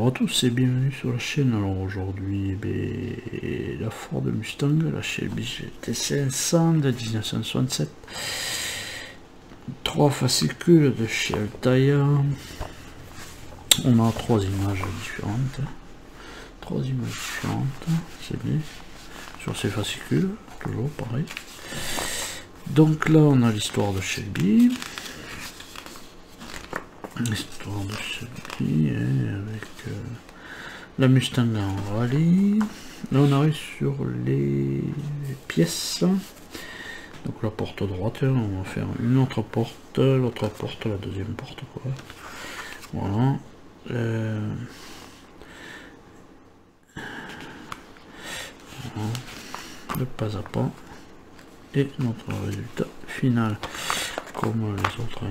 Bonjour à tous et bienvenue sur la chaîne. Alors aujourd'hui, la Ford Mustang, la Shelby GT500 de 1967, 3 fascicules de chez Altaïa. On a 3 images différentes. C'est bien. Sur ces fascicules, toujours pareil. Donc là, on a l'histoire de Shelby. L'histoire de Shelby avec la Mustang en rallye. Là on arrive sur les pièces. Donc la porte droite, on va faire une autre porte, l'autre porte, la deuxième porte quoi. Voilà. Voilà. Le pas à pas. Et notre résultat final. Comme les autres.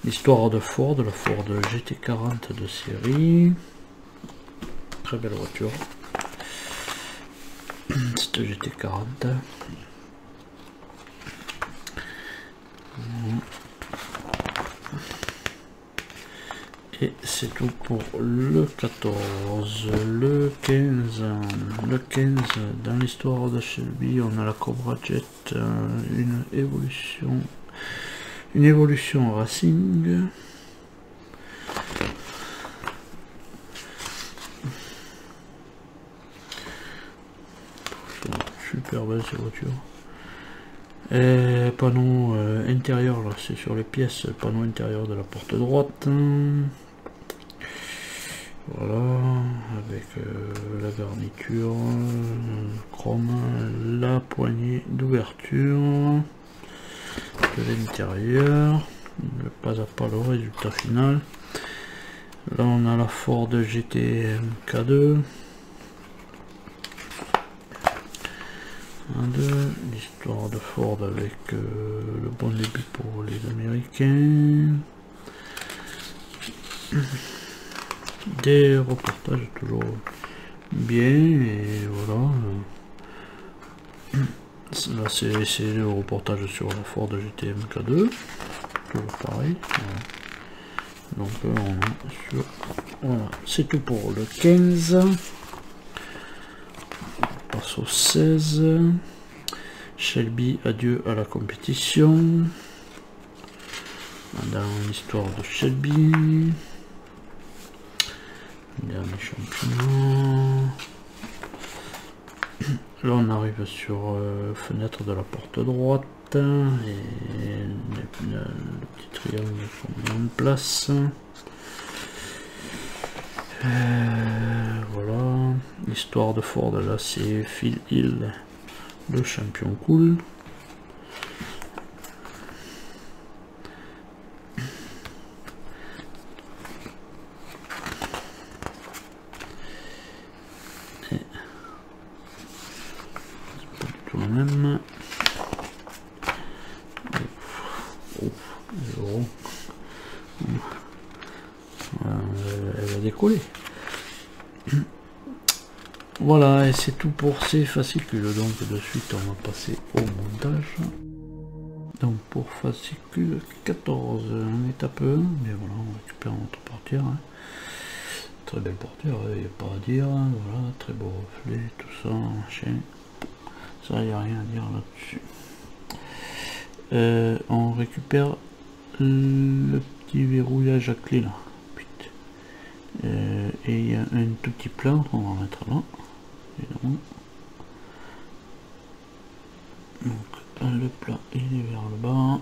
L'histoire de Ford, la Ford GT40 de série. Très belle voiture. Cette GT40. Et c'est tout pour le 14. Le 15. Le 15, dans l'histoire de Shelby, on a la Cobra Jet, une évolution Racing. Super belle ces voitures. Et panneau intérieur, là c'est sur les pièces, panneau intérieur de la porte droite. Voilà, avec la garniture, chrome, la poignée d'ouverture de l'intérieur, pas à pas le résultat final. Là on a la Ford GT K2, l'histoire de Ford avec le bon début pour les Américains, des reportages toujours bien, et voilà. Là c'est le reportage sur la Ford GT MK2, toujours pareil. Voilà. Donc on est sur... Voilà, c'est tout pour le 15. On passe au 16. Shelby, adieu à la compétition. Dans l'histoire de Shelby. Dernier championnat. Là on arrive sur fenêtre de la porte droite et le petit triangle qu'on met en place. Voilà, l'histoire de Ford là c'est Phil Hill, le champion cool. La même. Elle va décoller. Voilà, et c'est tout pour ces fascicules. Donc de suite on va passer au montage. Donc pour fascicule 14, on est un peu, mais voilà, on récupère notre portière. Très belle portière, il n'y a pas à dire. Voilà, très beau reflet, tout ça, machin. Ça, il n'y a rien à dire là-dessus. On récupère le petit verrouillage à clé là. Et il y a un tout petit plat qu'on va mettre là. Évidemment. Donc le plat il est vers le bas.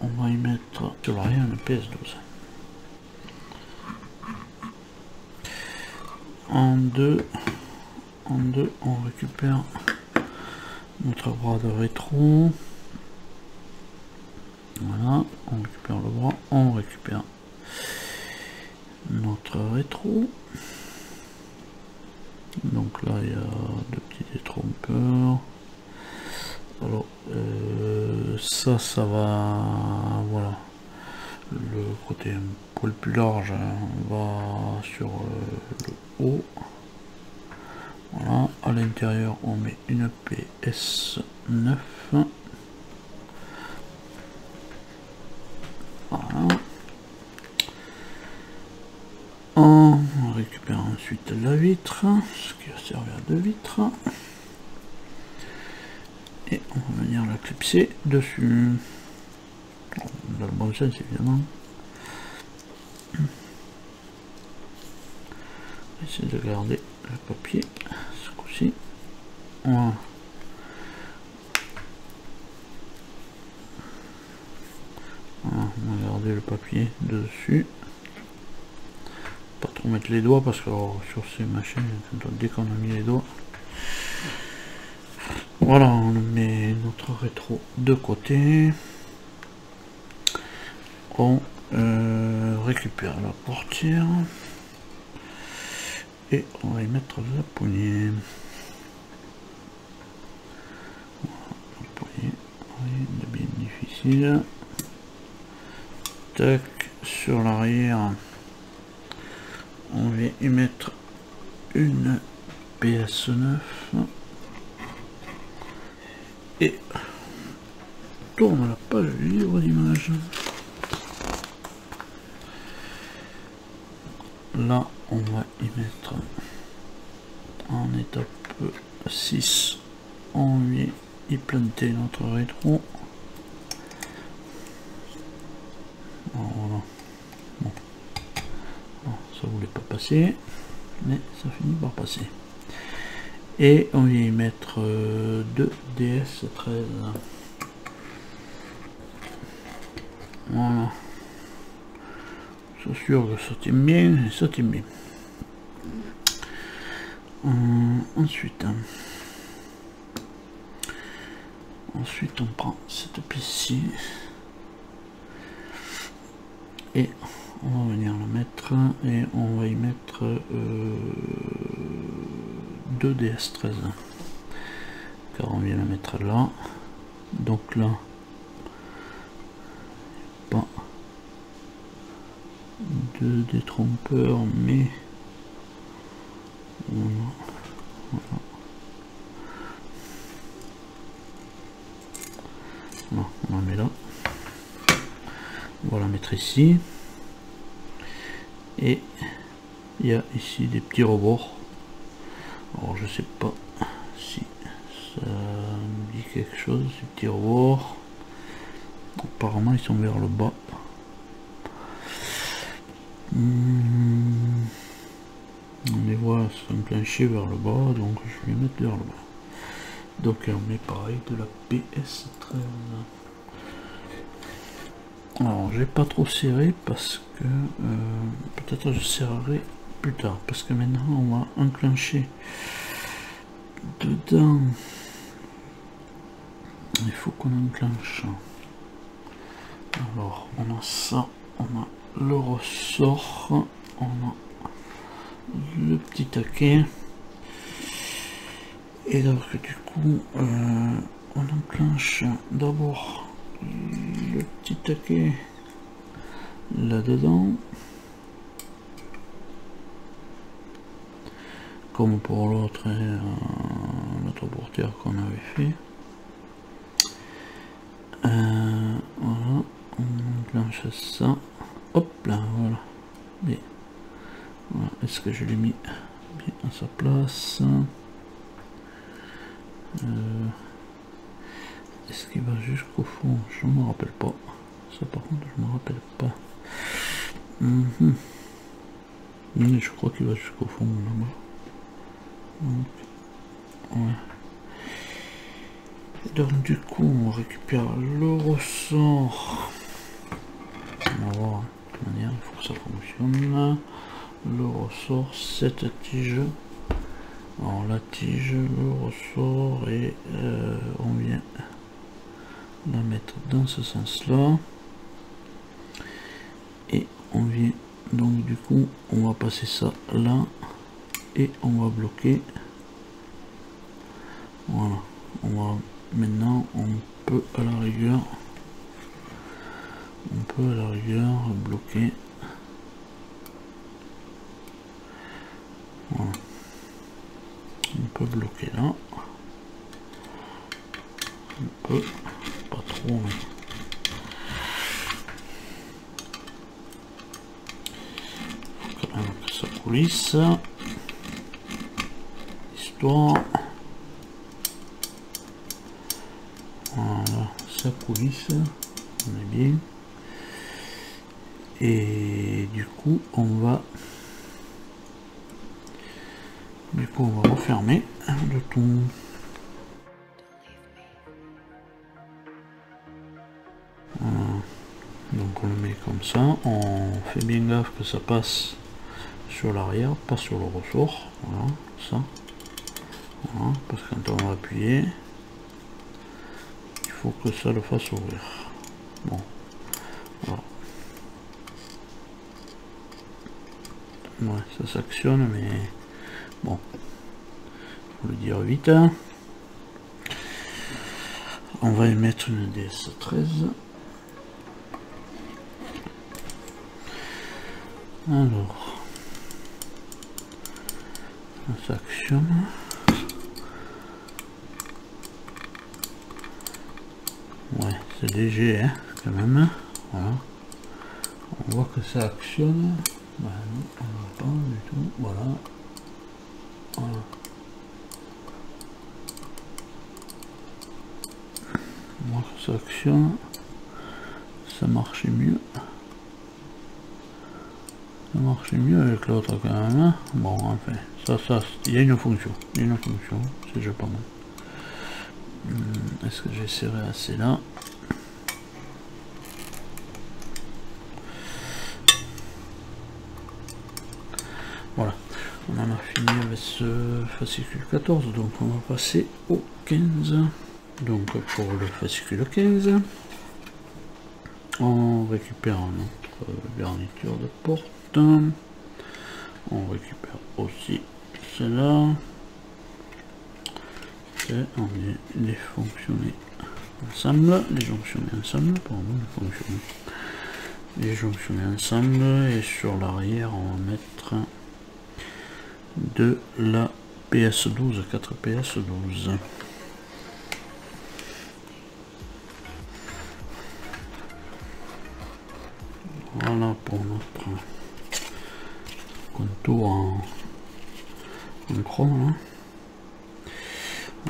On va y mettre sur l'arrière le PS12. En deux, on récupère notre bras de rétro. Voilà, on récupère le bras, on récupère notre rétro. Donc là il y a deux petits détrompeurs. Alors ça va, voilà, le côté un poil plus large va sur le haut. Voilà, à l'intérieur on met une PS9. Voilà. récupère ensuite la vitre, ce qui va servir de vitre. Et on va venir la clipser dessus. Dans le bon sens évidemment. Essayer de garder le papier ce coup-ci. Voilà. Voilà, on va garder le papier dessus. Pas trop mettre les doigts parce que sur ces machines, dès qu'on a mis les doigts. Voilà, on met notre rétro de côté. On récupère la portière. Et on va y mettre la poignée. Voilà, la poignée, rien de bien difficile. Tac, sur l'arrière, on va y mettre une PS9. Et tourne la page du livre d'images. Là, on va y mettre en étape 6, on vient y planter notre rétro. Voilà. Bon. Ça voulait pas passer, mais ça finit par passer. Et on vient y mettre 2 DS13. Voilà. C'est sûr que ça tient bien, et ça tient bien. Ensuite on prend cette pièce-ci et on va venir la mettre et on va y mettre 2 DS13 car on vient la mettre là, donc là pas de détrompeur mais voilà. Non, on la met là. On va la mettre ici. Et il y a ici des petits rebords. Alors je sais pas si ça me dit quelque chose, ces petits rebords. Apparemment ils sont vers le bas. On les voit s'enclencher vers le bas, donc je vais les mettre vers le bas. Donc on met pareil de la PS13. Alors j'ai pas trop serré parce que peut-être je serrerai plus tard, parce que maintenant on va enclencher dedans. Il faut qu'on enclenche. Alors on a ça, on a le ressort, on a le petit taquet. Et donc du coup on enclenche d'abord le petit taquet là dedans comme pour l'autre l'autre portière qu'on avait fait. Voilà, on enclenche ça, hop là, voilà. Et voilà, est-ce que je l'ai mis bien à sa place? Est-ce qu'il va jusqu'au fond? Je me rappelle pas. Ça par contre je me rappelle pas. Mais je crois qu'il va jusqu'au fond là-bas. Ouais. Donc du coup on récupère le ressort. On va voir de toute manière, il faut que ça fonctionne. Le ressort, cette tige. Alors la tige, le ressort et on vient la mettre dans ce sens là et on vient donc du coup on va passer ça là et on va bloquer. Voilà, on va maintenant on peut à la rigueur bloquer. Voilà, on peut bloquer là, on peut pas trop mais... faut quand même que ça coulisse. Histoire. Voilà, ça coulisse. On est bien. Et du coup, on va refermer le tout. Voilà. Donc on le met comme ça, on fait bien gaffe que ça passe sur l'arrière, pas sur le ressort. Voilà, ça. Voilà, parce que quand on va appuyer, il faut que ça le fasse ouvrir. Bon, voilà. Ouais, ça s'actionne, mais bon, faut le dire vite. On va y mettre une DS13. Alors, ça s'actionne. Ouais, c'est léger, hein, quand même. Voilà. On voit que ça actionne. Bah non, on ne voit pas du tout. Voilà. Voilà. On voit que ça actionne. Ça marchait mieux. Ça marchait mieux avec l'autre quand même. Hein. Bon, enfin, ça, il y a une fonction. Il y a une fonction, c'est déjà pas mal. Est-ce que j'ai serré assez là? Voilà, on en a fini avec ce fascicule 14, donc on va passer au 15. Donc pour le fascicule 15, on récupère notre garniture de porte. On récupère aussi celle-là. Et on vient les fonctionner ensemble, les jonctionner ensemble, et sur l'arrière on va mettre de la PS12, 4 PS12. Voilà pour notre contour en chrome. Hein.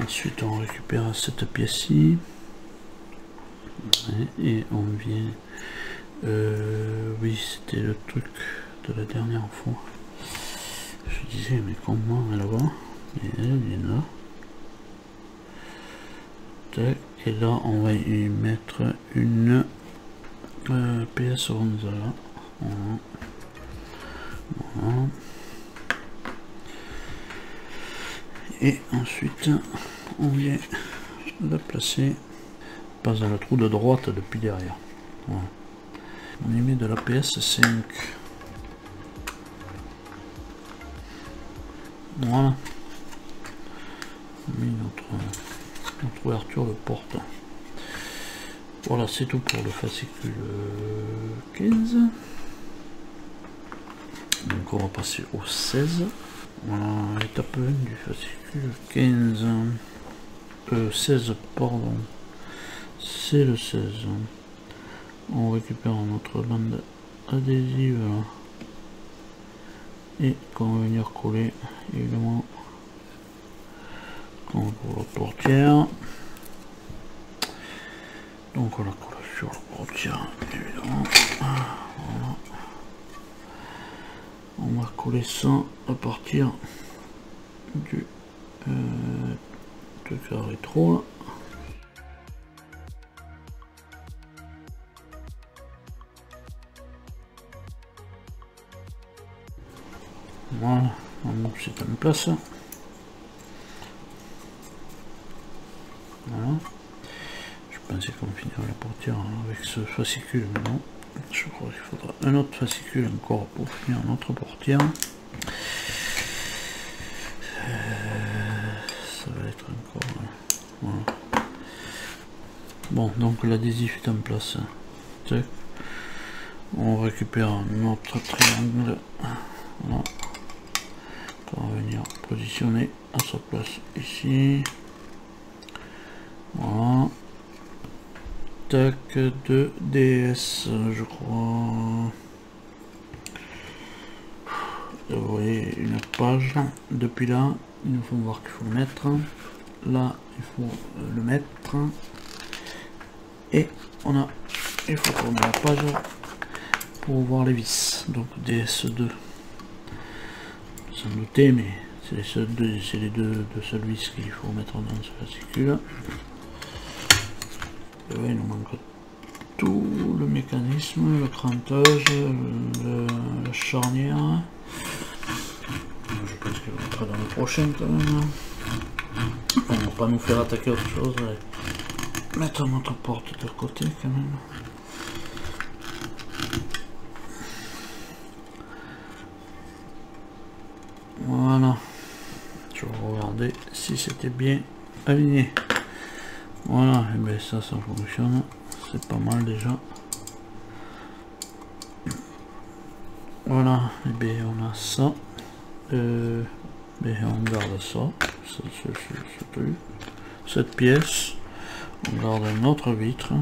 Ensuite on récupère cette pièce-ci et on vient... oui, c'était le truc de la dernière fois. Je disais mais comment elle va? Et elle vient là. Tac. Et là on va y mettre une PS11 là. Voilà. Voilà. Et ensuite on vient la placer, passe dans le trou de droite depuis derrière. Voilà. On y met de la PS5. Voilà. On met notre ouverture de porte. Voilà, c'est tout pour le fascicule 15. Donc on va passer au 16. Voilà, étape 1 du fascicule 15. 16, pardon. C'est le 16. On récupère notre bande adhésive là. Et qu'on va venir coller évidemment comme pour la portière. Donc on la colle sur la portière évidemment. Voilà. On va coller ça à partir du truc à rétro là. Voilà, c'est en place. Voilà. Je pensais qu'on finirait la portière avec ce fascicule, mais non. Je crois qu'il faudra un autre fascicule encore pour finir notre portière. Ça va être encore... Voilà. Bon, donc l'adhésif est en place. Tac. On récupère notre triangle. Voilà. On va venir positionner à sa place ici. Voilà. Tac, de DS, je crois. vous voyez une page. Depuis là, il nous faut voir qu'il faut le mettre. Là, il faut le mettre. Et il faut tourner la page pour voir les vis. Donc DS2. Sans douter, mais c'est les deux vis qu'il faut mettre dans ce fascicule. Et ouais, il nous manque tout le mécanisme, le crantage, la charnière. Je pense qu'il va entrer dans le prochain quand même. On va pas nous faire attaquer autre chose. Allez. Mettre notre porte de côté quand même. Voilà. Je vais regarder si c'était bien aligné. Voilà, et bien ça fonctionne. C'est pas mal déjà. Voilà, et bien on a ça. Mais on garde ça. Cette pièce. On garde une autre vitre.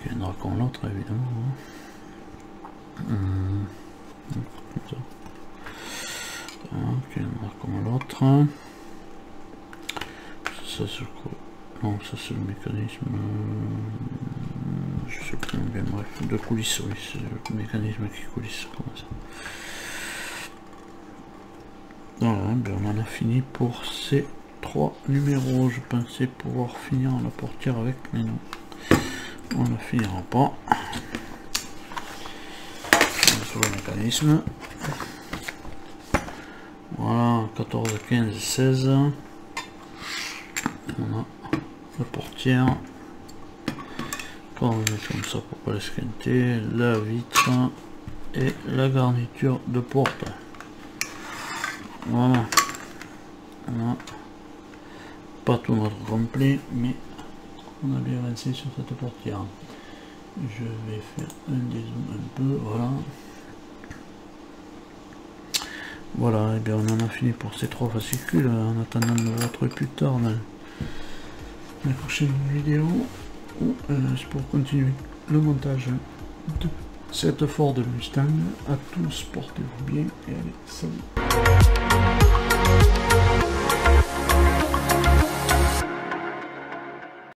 Qui viendra comme l'autre évidemment. Comme ça. Qui viendra comme l'autre. Ça c'est quoi? Non, ça c'est le mécanisme. Je sais plus bien, bref. De coulisses, oui, c'est le mécanisme qui coulisse comme ça. Voilà, ben on en a fini pour ces 3 numéros. Je pensais pouvoir finir la portière avec, mais non, on ne finira pas. Sur le mécanisme. Voilà, 14, 15, 16. On a la portière. On va mettre comme ça pour pas l'esquinter. La vitre et la garniture de porte. Voilà. On a pas tout notre complet, mais on a bien avancé sur cette portière. Je vais faire un dézoom un peu, voilà. Voilà, et bien on en a fini pour ces 3 fascicules. En attendant de vous retrouver plus tard dans la prochaine vidéo, où c'est pour continuer le montage de cette Ford Mustang. À tous, portez-vous bien et allez, salut.